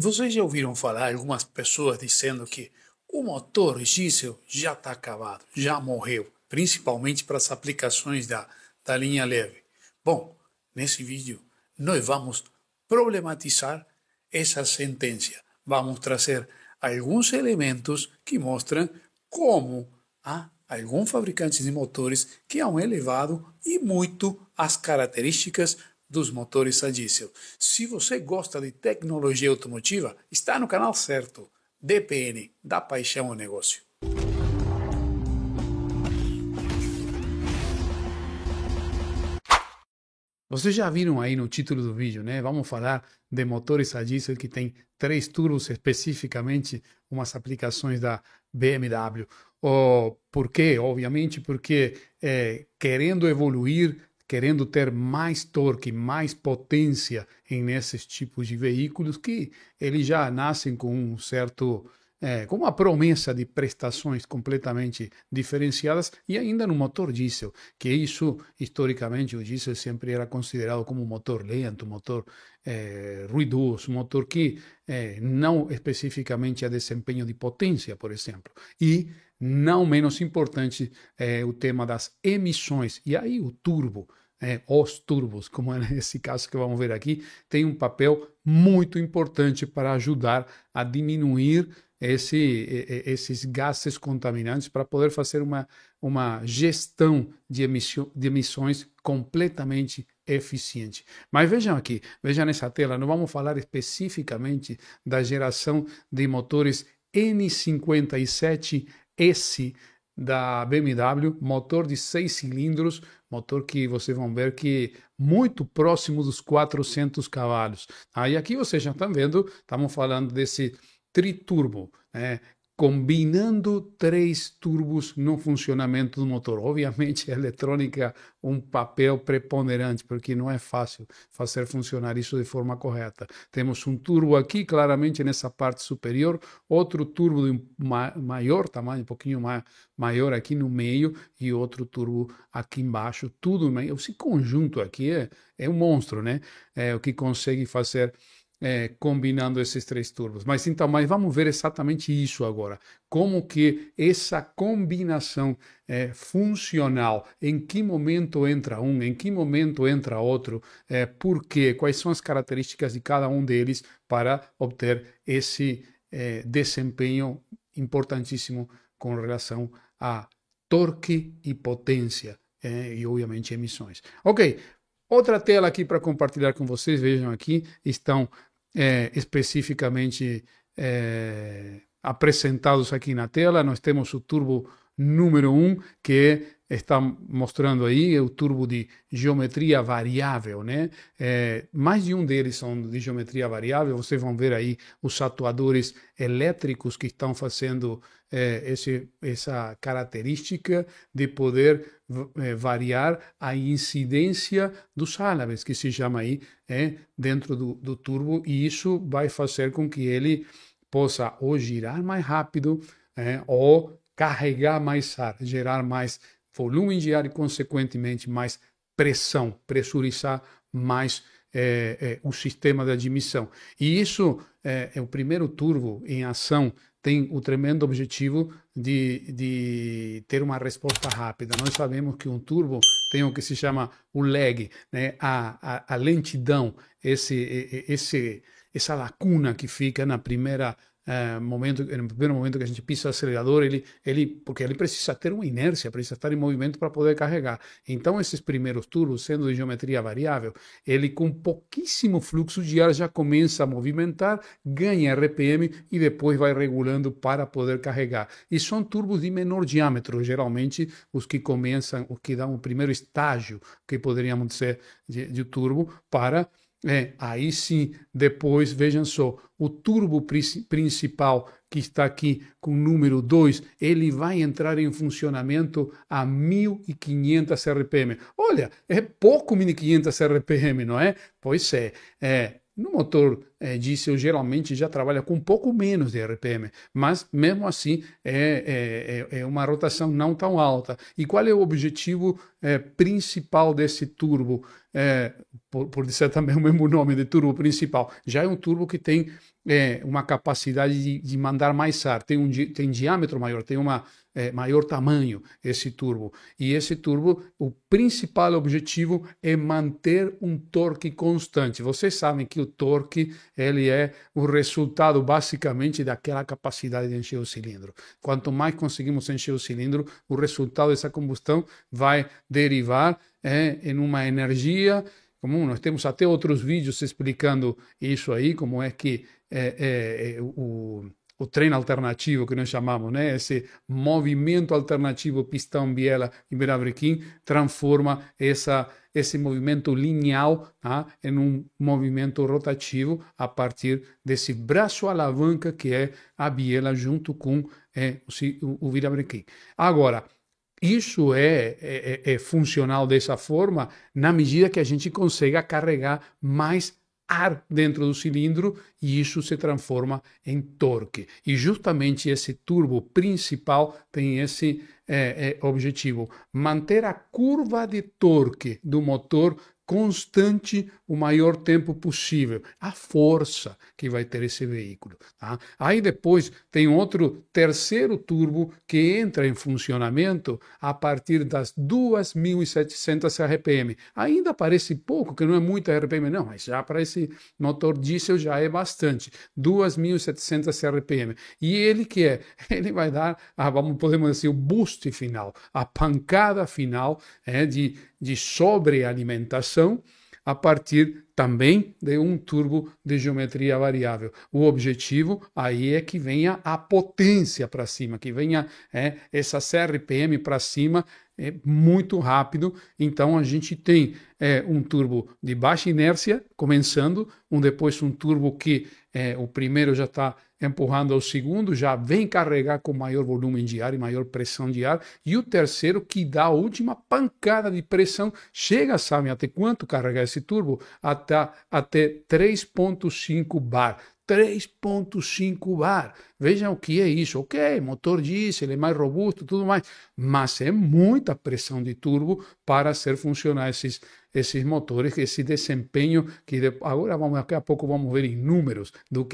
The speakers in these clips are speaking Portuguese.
Vocês já ouviram falar algumas pessoas dizendo que o motor diesel já está acabado, já morreu, principalmente para as aplicações da linha leve? Bom, nesse vídeo nós vamos problematizar essa sentença. Vamos trazer alguns elementos que mostram como há alguns fabricantes de motores que han elevado e muito as características dos motores a diesel. Se você gosta de tecnologia automotiva, está no canal certo. DPN, da paixão ao negócio. Vocês já viram aí no título do vídeo, né? Vamos falar de motores a diesel que tem 3 turbos, especificamente umas aplicações da BMW. Por quê? Obviamente porque querendo evoluir, querendo ter mais torque, mais potência nesses tipos de veículos que eles já nascem com um certo com uma promessa de prestações completamente diferenciadas e ainda no motor diesel, que isso, historicamente, o diesel sempre era considerado como um motor lento, um motor ruidoso, um motor que não especificamente a desempenho de potência, por exemplo. E, não menos importante, o tema das emissões. E aí o turbo, os turbos, como é nesse caso que vamos ver aqui, tem um papel muito importante para ajudar a diminuir esses gases contaminantes para poder fazer uma gestão de emissões completamente eficiente. Mas vejam aqui, vejam nessa tela, nós vamos falar especificamente da geração de motores N57S da BMW, motor de 6 cilindros, motor que vocês vão ver que muito próximo dos 400 cavalos. Aí aqui vocês já estão vendo, estamos falando desse triturbo, combinando 3 turbos no funcionamento do motor. Obviamente, a eletrônica um papel preponderante, porque não é fácil fazer funcionar isso de forma correta. Temos um turbo aqui, claramente nessa parte superior, outro turbo de maior tamanho, um pouquinho maior aqui no meio, e outro turbo aqui embaixo, tudo meio. Esse conjunto aqui é um monstro, né? É o que consegue fazer combinando esses 3 turbos. Mas vamos ver exatamente isso agora. Como que essa combinação funcional, em que momento entra um, em que momento entra outro, por quê, quais são as características de cada um deles para obter esse desempenho importantíssimo com relação a torque e potência e, obviamente, emissões. Ok, outra tela aqui para compartilhar com vocês. Vejam aqui, estão especificamente apresentados aqui na tela. Nós temos o turbo número 1, que está mostrando aí, é o turbo de geometria variável, né? Mais de um deles são de geometria variável. Vocês vão ver aí os atuadores elétricos que estão fazendo essa característica de poder variar a incidência dos álabes, que se chama aí, dentro do turbo, e isso vai fazer com que ele possa ou girar mais rápido ou carregar mais ar, gerar mais volume de ar e, consequentemente, mais pressão, pressurizar mais o sistema de admissão. E isso é o primeiro turbo em ação, tem o tremendo objetivo de ter uma resposta rápida. Nós sabemos que um turbo tem o que se chama o lag, né? a lentidão, essa lacuna que fica no primeiro momento que a gente pisa o acelerador, porque ele precisa ter uma inércia, precisa estar em movimento para poder carregar. Então, esses primeiros turbos, sendo de geometria variável, ele com pouquíssimo fluxo de ar já começa a movimentar, ganha RPM e depois vai regulando para poder carregar. E são turbos de menor diâmetro, geralmente os que começam, os que dão o primeiro estágio, que poderíamos dizer, de turbo, para aí sim, depois, vejam só, o turbo principal que está aqui com o número 2, ele vai entrar em funcionamento a 1.500 RPM. Olha, é pouco 1.500 RPM, não é? Pois é, No motor diesel, geralmente já trabalha com um pouco menos de RPM, mas mesmo assim é uma rotação não tão alta. E qual é o objetivo principal desse turbo? Por dizer também o mesmo nome de turbo principal, já é um turbo que tem uma capacidade de mandar mais ar, tem diâmetro maior, tem uma maior tamanho esse turbo. E esse turbo, o principal objetivo é manter um torque constante. Vocês sabem que o torque ele é o resultado basicamente daquela capacidade de encher o cilindro. Quanto mais conseguimos encher o cilindro, o resultado dessa combustão vai derivar em uma energia comum. Nós temos até outros vídeos explicando isso aí, como é que o treino alternativo que nós chamamos, né? Esse movimento alternativo pistão biela e birabrequim transforma esse movimento lineal em um movimento rotativo a partir desse braço alavanca que é a biela junto com o virabrequim. Agora, isso é funcional dessa forma na medida que a gente consiga carregar mais ar dentro do cilindro e isso se transforma em torque. E justamente esse turbo principal tem esse objetivo, manter a curva de torque do motor constante o maior tempo possível, a força que vai ter esse veículo. Tá? Aí depois tem outro terceiro turbo que entra em funcionamento a partir das 2.700 RPM. Ainda parece pouco, que não é muita RPM, não, mas já para esse motor diesel já é bastante, 2.700 RPM. E ele ele vai dar, podemos dizer, o boost final, a pancada final de sobrealimentação a partir também de um turbo de geometria variável. O objetivo aí é que venha a potência para cima, que venha essa RPM para cima muito rápido. Então a gente tem um turbo de baixa inércia começando, depois um turbo que o primeiro já está empurrando ao segundo, já vem carregar com maior volume de ar e maior pressão de ar, e o terceiro que dá a última pancada de pressão, chega, sabem até quanto carregar esse turbo? Até 3.5 bar. 3.5 bar. Vejam o que é isso. Ok, motor diesel, é mais robusto, tudo mais, mas é muita pressão de turbo para ser funcionar esses motores, esse desempenho que agora daqui a pouco vamos ver em números de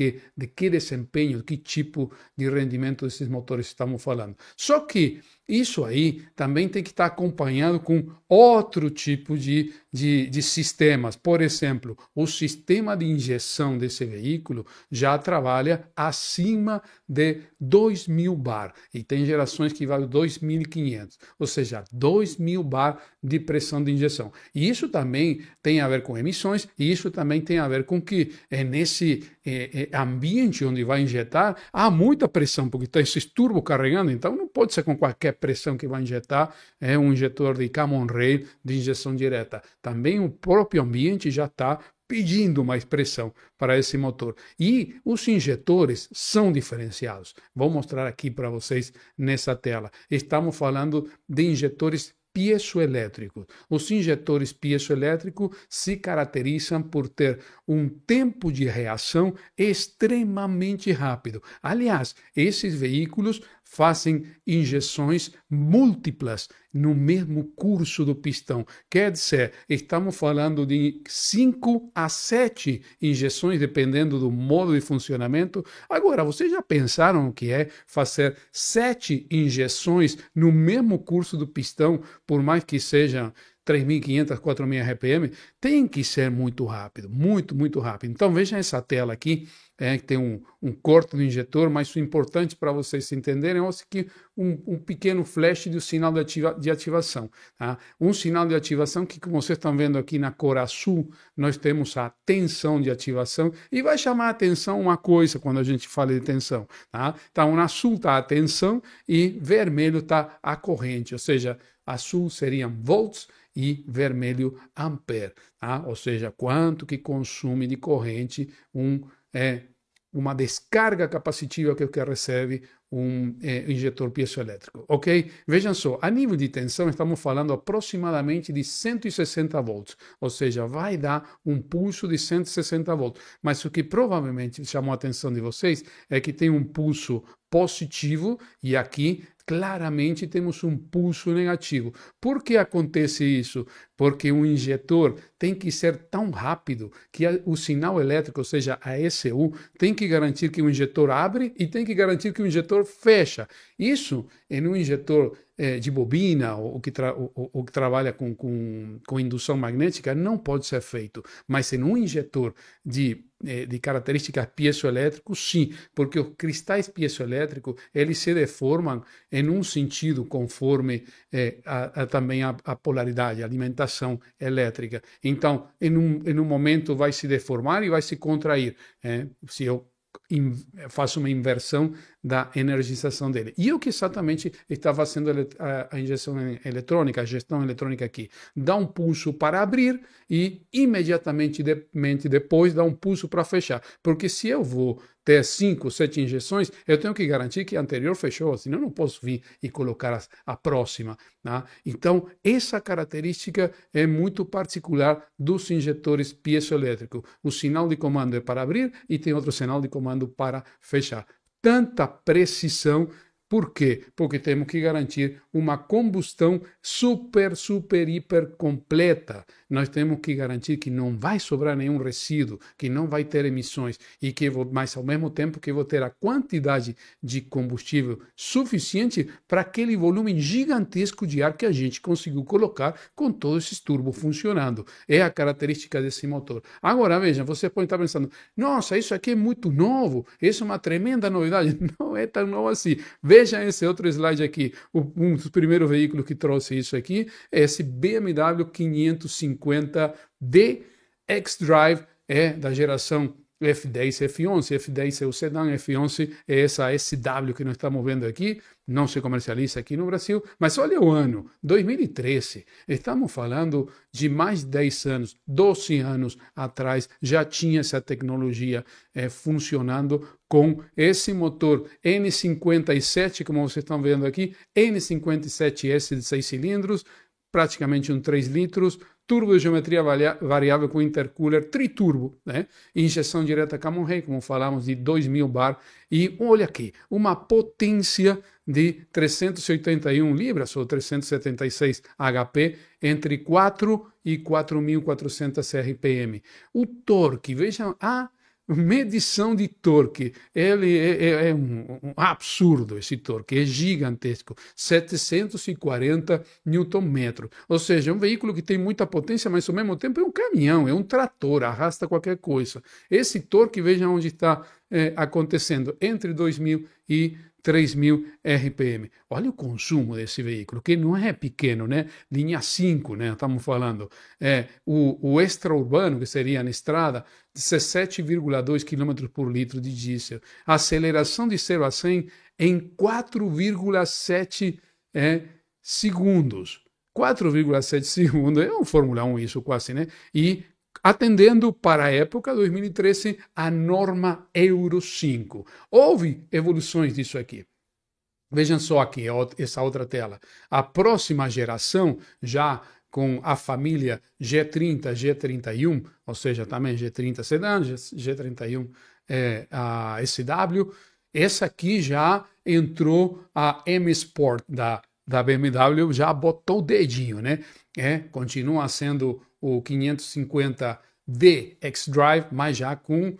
que desempenho, que tipo de rendimento desses motores estamos falando. Só que isso aí também tem que estar acompanhado com outro tipo de sistemas. Por exemplo, o sistema de injeção desse veículo já trabalha acima de 2.000 bar e tem gerações que valem 2.500, ou seja, 2.000 bar de pressão de injeção. E isso também tem a ver com emissões e isso também tem a ver com que nesse ambiente onde vai injetar há muita pressão, porque está esse turbo carregando, então não pode ser com qualquer pressão que vai injetar um injetor de common rail de injeção direta. Também o próprio ambiente já está pedindo mais pressão para esse motor. E os injetores são diferenciados. Vou mostrar aqui para vocês nessa tela. Estamos falando de injetores piezoelétricos. Os injetores piezoelétricos se caracterizam por ter um tempo de reação extremamente rápido. Aliás, esses veículos fazem injeções múltiplas no mesmo curso do pistão. Quer dizer, estamos falando de 5 a 7 injeções, dependendo do modo de funcionamento. Agora, vocês já pensaram o que é fazer 7 injeções no mesmo curso do pistão, por mais que sejam 3.500, 4.000 RPM? Tem que ser muito rápido, muito rápido. Então, vejam essa tela aqui, que tem um corte do injetor, mas o importante para vocês entenderem é que um pequeno flash do sinal de ativação. Tá? Um sinal de ativação que, como vocês estão vendo aqui na cor azul, nós temos a tensão de ativação e vai chamar a atenção uma coisa quando a gente fala de tensão. Tá? Então, na azul está a tensão e vermelho está a corrente, ou seja, azul seriam volts e vermelho ampere, tá? Ou seja, quanto que consome de corrente uma descarga capacitiva que é o que recebe um injetor piezoelétrico, ok? Vejam só, a nível de tensão estamos falando aproximadamente de 160 volts, ou seja, vai dar um pulso de 160 volts, mas o que provavelmente chamou a atenção de vocês é que tem um pulso positivo e aqui claramente temos um pulso negativo. Por que acontece isso? Porque o injetor tem que ser tão rápido que o sinal elétrico, ou seja, a ECU, tem que garantir que o injetor abre e tem que garantir que o injetor fecha. Isso, em um injetor de bobina ou que trabalha com indução magnética, não pode ser feito. Mas em um injetor de características piezoelétricas, sim, porque os cristais piezoelétricos eles se deformam em um sentido conforme também a polaridade, a alimentação elétrica. Então, em um momento vai se deformar e vai se contrair. Se eu faço uma inversão da energização dele. E o que exatamente está fazendo a injeção eletrônica, a gestão eletrônica aqui? Dá um pulso para abrir e imediatamente depois dá um pulso para fechar. Porque se eu vou ter 5, 7 injeções, eu tenho que garantir que a anterior fechou, senão eu não posso vir e colocar a próxima. Tá? Então, essa característica é muito particular dos injetores piezoelétricos. O sinal de comando é para abrir e tem outro sinal de comando para fechar. Tanta precisão. Por quê? Porque temos que garantir uma combustão super, hiper completa. Nós temos que garantir que não vai sobrar nenhum resíduo, que não vai ter emissões e que mas ao mesmo tempo que vou ter a quantidade de combustível suficiente para aquele volume gigantesco de ar que a gente conseguiu colocar com todos esses turbos funcionando. É a característica desse motor. Agora, veja, você pode estar pensando, nossa, isso aqui é muito novo, isso é uma tremenda novidade. Não é tão novo assim. Veja esse outro slide aqui. Um dos primeiros veículos que trouxe isso aqui é esse BMW 550D xDrive, da geração F10 F11. F10 é o sedã, F11 é essa SW que nós estamos vendo aqui. Não se comercializa aqui no Brasil, mas olha o ano, 2013. Estamos falando de mais de 10 anos, 12 anos atrás, já tinha essa tecnologia funcionando com esse motor N57, como vocês estão vendo aqui, N57S de 6 cilindros, praticamente 3 litros, turbo de geometria variável com intercooler triturbo, né? Injeção direta Camonray, como falamos, de 2.000 bar. E olha aqui, uma potência de 381 libras ou 376 HP entre 4 e 4.400 RPM. O torque, vejam a medição de torque, ele é um absurdo esse torque, é gigantesco, 740 Nm, ou seja, é um veículo que tem muita potência, mas ao mesmo tempo é um caminhão, é um trator, arrasta qualquer coisa. Esse torque, vejam onde está acontecendo, entre 2.000 e 3.000 RPM. Olha o consumo desse veículo, que não é pequeno, né? Linha 5, né? Estamos falando. O extra-urbano, que seria na estrada, 17,2 km por litro de diesel. Aceleração de 0 a 100 em 4,7 segundos. 4,7 segundos, é um Fórmula 1 isso quase, né? E atendendo para a época 2013 a norma Euro 5. Houve evoluções disso aqui. Vejam só aqui, essa outra tela. A próxima geração, já com a família G30, G31, ou seja, também G30 sedã, G31 a SW, essa aqui já entrou a M Sport da BMW, já botou o dedinho, né? Continua sendo o 550D xDrive, mas já com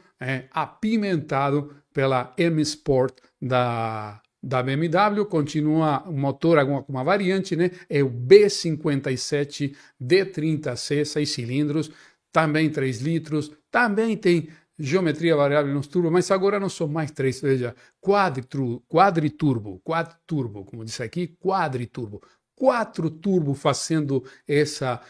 apimentado pela M Sport da BMW, continua o motor com uma variante, né? É o B57D30C, 6 cilindros, também 3 litros, também tem geometria variável nos turbos, mas agora não são mais 3, veja, quadriturbo, como disse aqui, quadriturbo. 4 turbos fazendo essa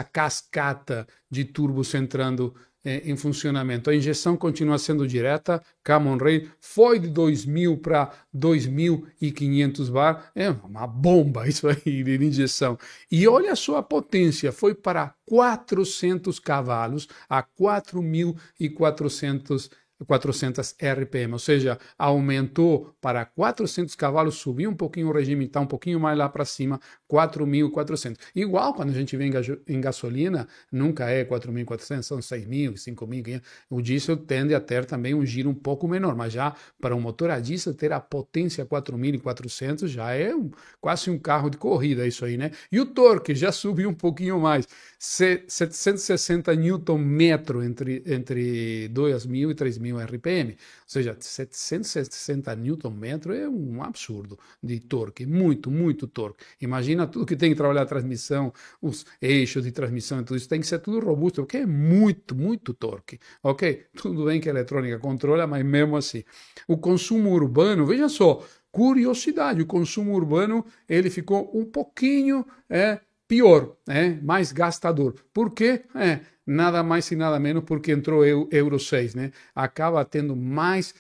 cascata de turbos entrando em funcionamento. A injeção continua sendo direta, Camonray foi de 2.000 para 2.500 bar, é uma bomba isso aí de injeção. E olha a sua potência, foi para 400 cavalos a 4.400 400 RPM, ou seja, aumentou para 400 cavalos, subiu um pouquinho o regime, está um pouquinho mais lá para cima, 4.400. Igual quando a gente vê em gasolina, nunca é 4.400, são 6.000, 5.500. O diesel tende a ter também um giro um pouco menor, mas já para um motor a diesel ter a potência 4.400 já é quase um carro de corrida isso aí, né? E o torque já subiu um pouquinho mais, 760 Nm entre 2.000 e 3.000 RPM, ou seja, 760 Nm é um absurdo de torque, muito torque. Imagina tudo que tem que trabalhar a transmissão, os eixos de transmissão e tudo isso, tem que ser tudo robusto, porque é muito torque, ok? Tudo bem que a eletrônica controla, mas mesmo assim. O consumo urbano, veja só, curiosidade, o consumo urbano ele ficou um pouquinho pior, mais gastador. Por quê? Nada mais e nada menos porque entrou Euro 6, né? Acaba tendo mais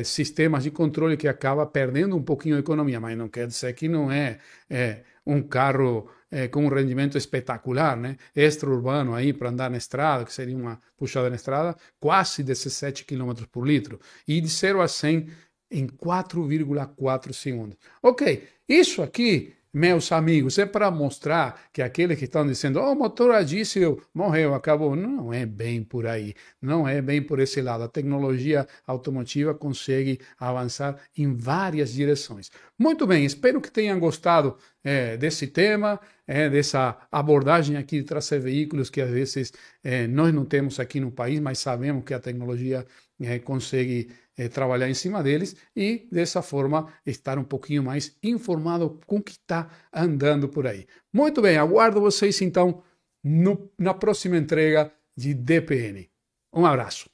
sistemas de controle que acaba perdendo um pouquinho a economia, mas não quer dizer que não é um carro com um rendimento espetacular, né? Extra-urbano aí para andar na estrada, que seria uma puxada na estrada, quase 17 km por litro. E de 0 a 100 em 4,4 segundos. Ok, isso aqui, meus amigos, é para mostrar que aqueles que estão dizendo, o motor a diesel morreu, acabou. Não é bem por aí, não é bem por esse lado. A tecnologia automotiva consegue avançar em várias direções. Muito bem, espero que tenham gostado desse tema, dessa abordagem aqui de trazer veículos que às vezes nós não temos aqui no país, mas sabemos que a tecnologia consegue trabalhar em cima deles e, dessa forma, estar um pouquinho mais informado com o que está andando por aí. Muito bem, aguardo vocês, então, na próxima entrega de DPN. Um abraço.